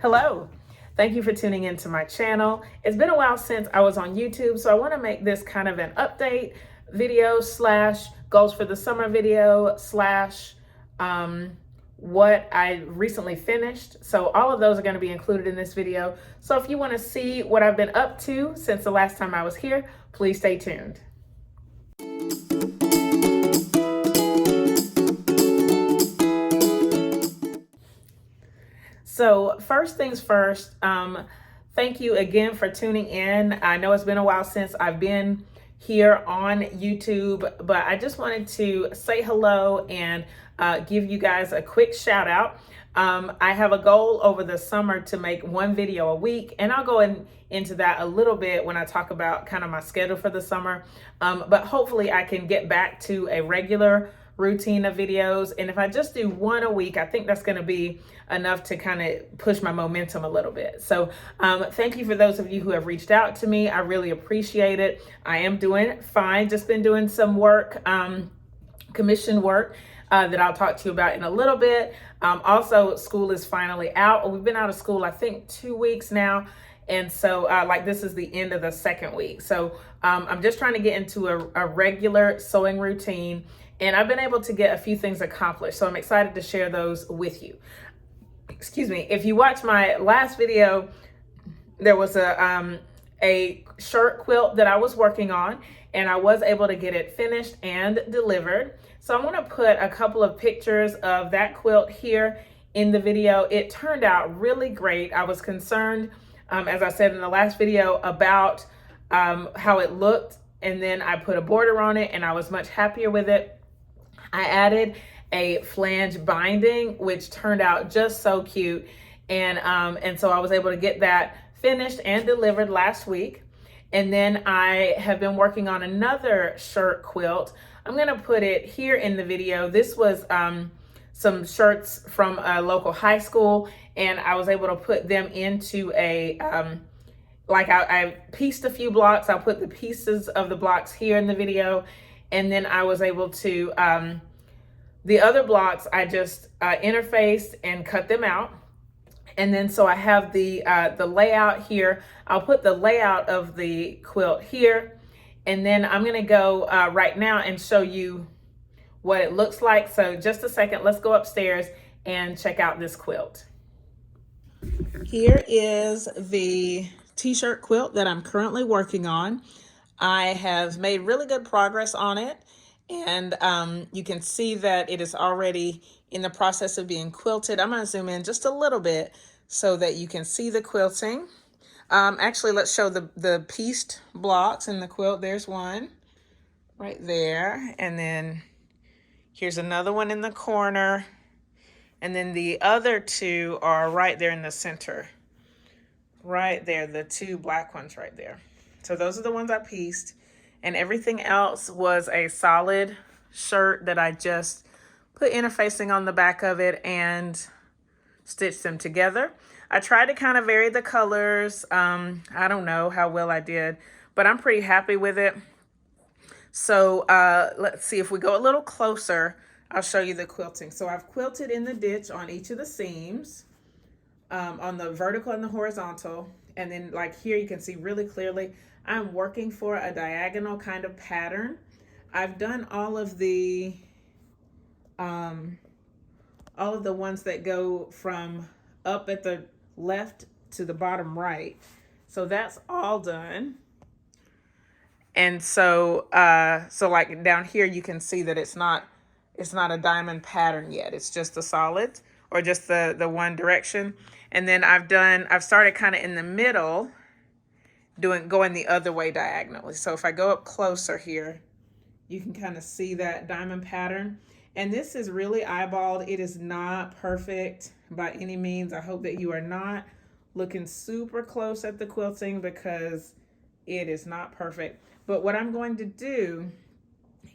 Hello, thank you for tuning into my channel. It's been a while since I was on YouTube, so I want to make this kind of an update video slash goals for the summer video slash what I recently finished. So all of those are going to be included in this video. So if you want to see what I've been up to since the last time I was here, please stay tuned. So first things first, thank you again for tuning in. I know it's been a while since I've been here on YouTube, but I just wanted to say hello and give you guys a quick shout out. I have a goal over the summer to make one video a week, and I'll go into that a little bit when I talk about kind of my schedule for the summer. But hopefully I can get back to a regular routine of videos. And if I just do one a week, I think that's going to be enough to kind of push my momentum a little bit. So thank you for those of you who have reached out to me. I really appreciate it. I am doing fine. Just been doing some work, commission work that I'll talk to you about in a little bit. Also, school is finally out. We've been out of school, I think 2 weeks now. And so like this is the end of the second week. So I'm just trying to get into a regular sewing routine. And I've been able to get a few things accomplished. So I'm excited to share those with you. Excuse me. If you watched my last video, there was a shirt quilt that I was working on, and I was able to get it finished and delivered. So I'm going to put a couple of pictures of that quilt here in the video. It turned out really great. I was concerned, as I said in the last video, about how it looked. And then I put a border on it, and I was much happier with it. I added a flange binding, which turned out just so cute. And so I was able to get that finished and delivered last week. And then I have been working on another shirt quilt. I'm gonna put it here in the video. This was some shirts from a local high school, and I was able to put them into a, I pieced a few blocks. I'll put the pieces of the blocks here in the video. And then I was able to, the other blocks, I just interfaced and cut them out. And then so I have the layout here. I'll put the layout of the quilt here. And then I'm gonna go right now and show you what it looks like. So just a second, let's go upstairs and check out this quilt. Here is the t-shirt quilt that I'm currently working on. I have made really good progress on it, and you can see that it is already in the process of being quilted. I'm going to zoom in just a little bit so that you can see the quilting. Actually, let's show the pieced blocks in the quilt. There's one right there, and then here's another one in the corner, and then the other two are right there in the center. Right there, the two black ones right there. So those are the ones I pieced, and everything else was a solid shirt that I just put interfacing on the back of it and stitched them together. I tried to kind of vary the colors. I don't know how well I did, but I'm pretty happy with it. So let's see, if we go a little closer, I'll show you the quilting. So I've quilted in the ditch on each of the seams, on the vertical and the horizontal. And then like here, you can see really clearly, I'm working for a diagonal kind of pattern. I've done all of the ones that go from up at the left to the bottom right. So that's all done. And so, so like down here, you can see that it's not a diamond pattern yet. It's just a solid, or just the one direction. And then I've started kind of in the middle, going the other way diagonally. So if I go up closer here, you can kind of see that diamond pattern. And this is really eyeballed. It is not perfect by any means. I hope that you are not looking super close at the quilting, because it is not perfect. But what I'm going to do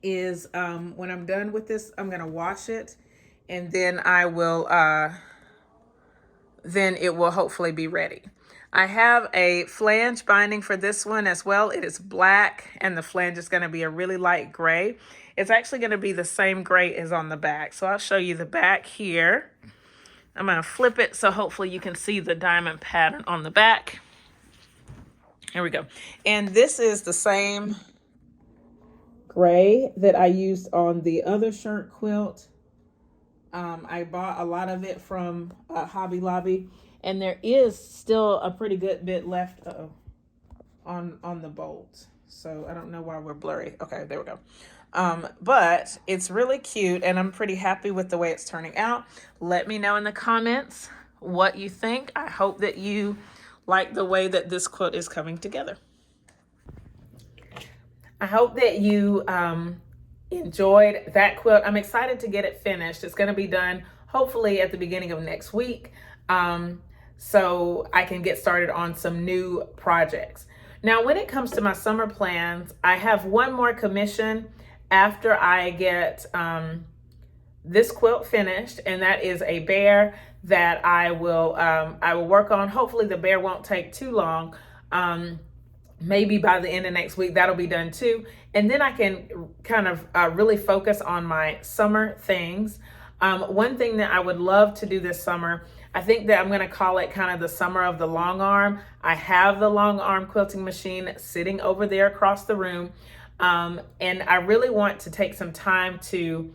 is when I'm done with this, I'm going to wash it, and then I will, then it will hopefully be ready. I have a flange binding for this one as well. It is black, and the flange is going to be a really light gray. It's actually going to be the same gray as on the back. So I'll show you the back here. I'm gonna flip it so hopefully you can see the diamond pattern on the back. Here we go. And this is the same gray that I used on the other shirt quilt. I bought a lot of it from Hobby Lobby, and there is still a pretty good bit left on the bolt. So I don't know why we're blurry. Okay, there we go. But it's really cute, and I'm pretty happy with the way it's turning out. Let me know in the comments what you think. I hope that you like the way that this quilt is coming together. I hope that you enjoyed that quilt. I'm excited to get it finished. It's going to be done hopefully at the beginning of next week, so I can get started on some new projects. Now, when it comes to my summer plans, I have one more commission after I get this quilt finished, and that is a bear that I will work on. Hopefully the bear won't take too long. Maybe by the end of next week, that'll be done too. And then I can kind of really focus on my summer things. One thing that I would love to do this summer, I think that I'm gonna call it kind of the summer of the long arm. I have the long arm quilting machine sitting over there across the room. And I really want to take some time to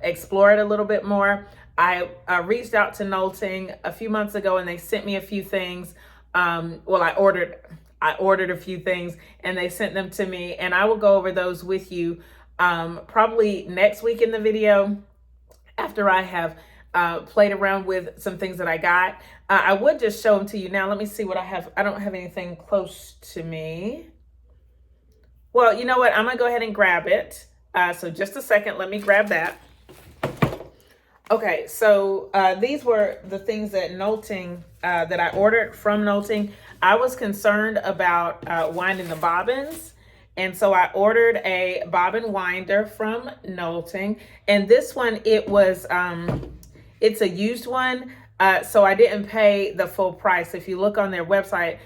explore it a little bit more. I reached out to Knowlting a few months ago, and they sent me a few things. Well, I ordered a few things, and they sent them to me, and I will go over those with you probably next week in the video after I have played around with some things that I got. I would just show them to you now. Let me see what I have. I don't have anything close to me. Well, you know what? I'm gonna go ahead and grab it. So just a second, let me grab that. Okay, so these were the things that Knowlting, that I ordered from Knowlting. I was concerned about winding the bobbins, and so I ordered a bobbin winder from Knowlting. And this one, it was, it's a used one, so I didn't pay the full price. If you look on their website,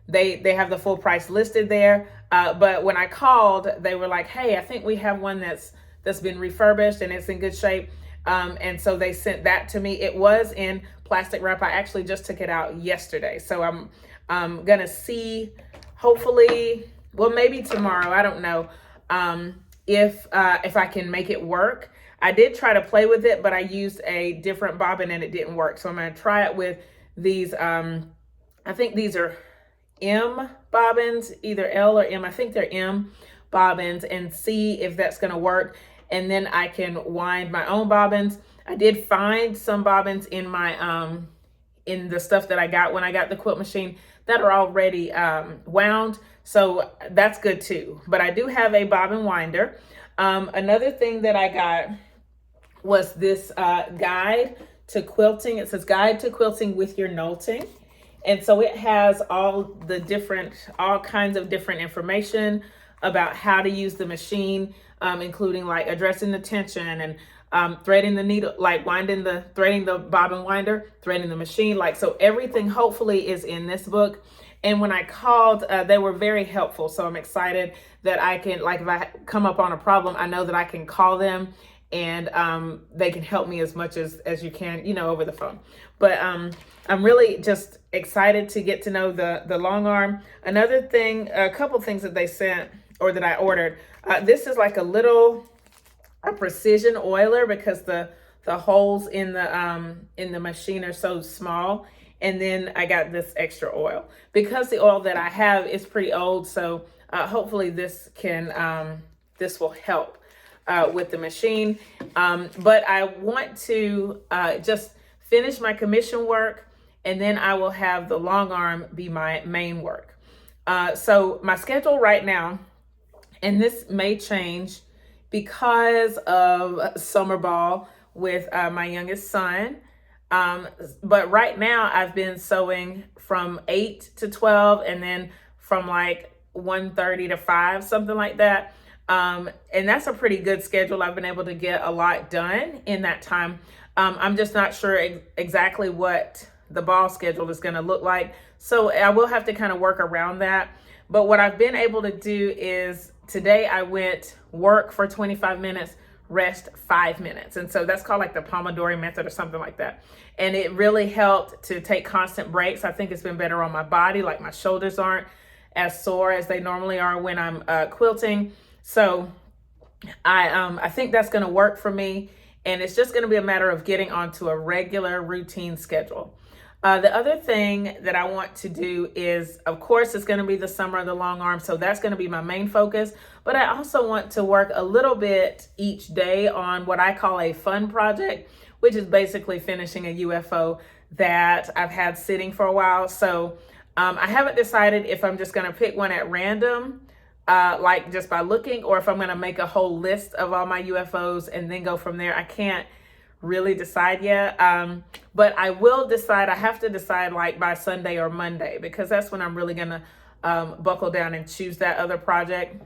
they have the full price listed there. But when I called, they were like, hey, I think we have one that's been refurbished and it's in good shape. And so they sent that to me. It was in plastic wrap. I actually just took it out yesterday. So I'm gonna see, hopefully, well, maybe tomorrow, I don't know, if I can make it work. I did try to play with it, but I used a different bobbin and it didn't work. So I'm gonna try it with these, I think these are M bobbins, either L or M. I think they're M bobbins, and see if that's gonna work. And then I can wind my own bobbins. I did find some bobbins in my in the stuff that I got when I got the quilt machine that are already wound, so that's good too. But I do have a bobbin winder. Another thing that I got was this guide to quilting. It says Guide to Quilting with Your Knowlting. And so it has all kinds of different information about how to use the machine, including like addressing the tension and threading the needle, like threading the bobbin winder, threading the machine. Like, so everything hopefully is in this book. And when I called, they were very helpful. So I'm excited that I can, like, if I come up on a problem, I know that I can call them and they can help me as much as you can, you know, over the phone. But I'm really just excited to get to know the long arm. Another thing, a couple things that they sent or that I ordered. This is like a precision oiler because the holes in the machine are so small. And then I got this extra oil because the oil that I have is pretty old. So hopefully this will help with the machine. But I want to just finish my commission work, and then I will have the long arm be my main work. So my schedule right now, and this may change because of summer ball with my youngest son. But right now I've been sewing from 8 to 12 and then from like 1:30 to 5, something like that. And that's a pretty good schedule. I've been able to get a lot done in that time. I'm just not sure exactly what the ball schedule is going to look like. So I will have to kind of work around that. But what I've been able to do is today I went work for 25 minutes, rest 5 minutes. And so that's called like the Pomodoro method or something like that. And it really helped to take constant breaks. I think it's been better on my body, like my shoulders aren't as sore as they normally are when I'm quilting. So I think that's going to work for me. And it's just going to be a matter of getting onto a regular routine schedule. The other thing that I want to do is, of course, it's going to be the summer of the long arm. So that's going to be my main focus. But I also want to work a little bit each day on what I call a fun project, which is basically finishing a UFO that I've had sitting for a while. So I haven't decided if I'm just going to pick one at random, like just by looking, or if I'm going to make a whole list of all my UFOs and then go from there. I can't really decide yet. But I will decide. I have to decide like by Sunday or Monday, because that's when I'm really going to buckle down and choose that other project.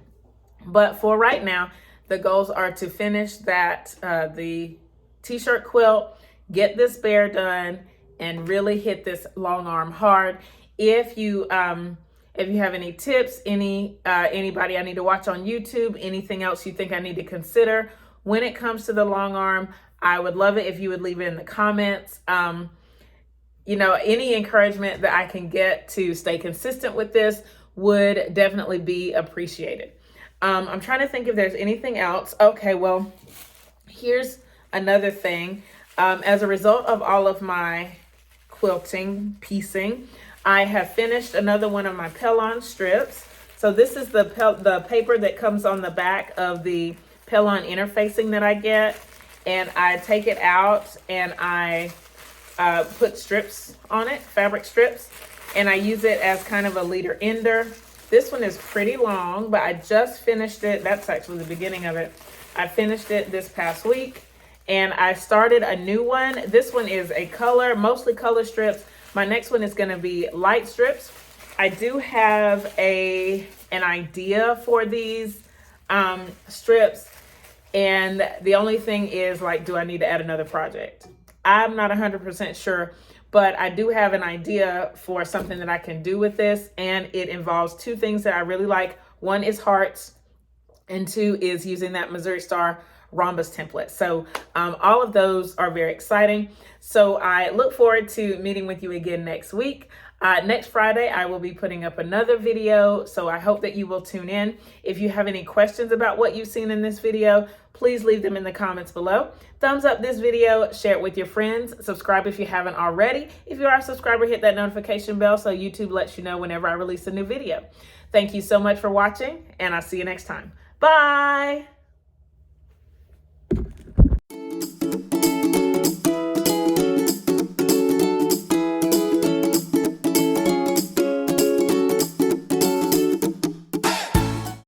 But for right now, the goals are to finish that, the T-shirt quilt, get this bear done, and really hit this long arm hard. If you have any tips, anybody I need to watch on YouTube, anything else you think I need to consider when it comes to the long arm, I would love it if you would leave it in the comments. Any encouragement that I can get to stay consistent with this would definitely be appreciated. I'm trying to think if there's anything else. Okay, well, here's another thing. As a result of all of my quilting, piecing, I have finished another one of my Pellon strips. So this is the paper that comes on the back of the Pellon interfacing that I get. And I take it out and I put strips on it, fabric strips, and I use it as kind of a leader ender. This one is pretty long, but I just finished it. That's actually the beginning of it. I finished it this past week, and I started a new one. This one is a color, mostly color strips. My next one is going to be light strips. I do have an idea for these strips. And the only thing is, like, do I need to add another project? I'm not 100% sure, but I do have an idea for something that I can do with this. And it involves two things that I really like. One is hearts, and two is using that Missouri Star rhombus template. So all of those are very exciting. So I look forward to meeting with you again next week. Next Friday, I will be putting up another video, so I hope that you will tune in. If you have any questions about what you've seen in this video, please leave them in the comments below. Thumbs up this video, share it with your friends, subscribe if you haven't already. If you are a subscriber, hit that notification bell so YouTube lets you know whenever I release a new video. Thank you so much for watching, and I'll see you next time. Bye!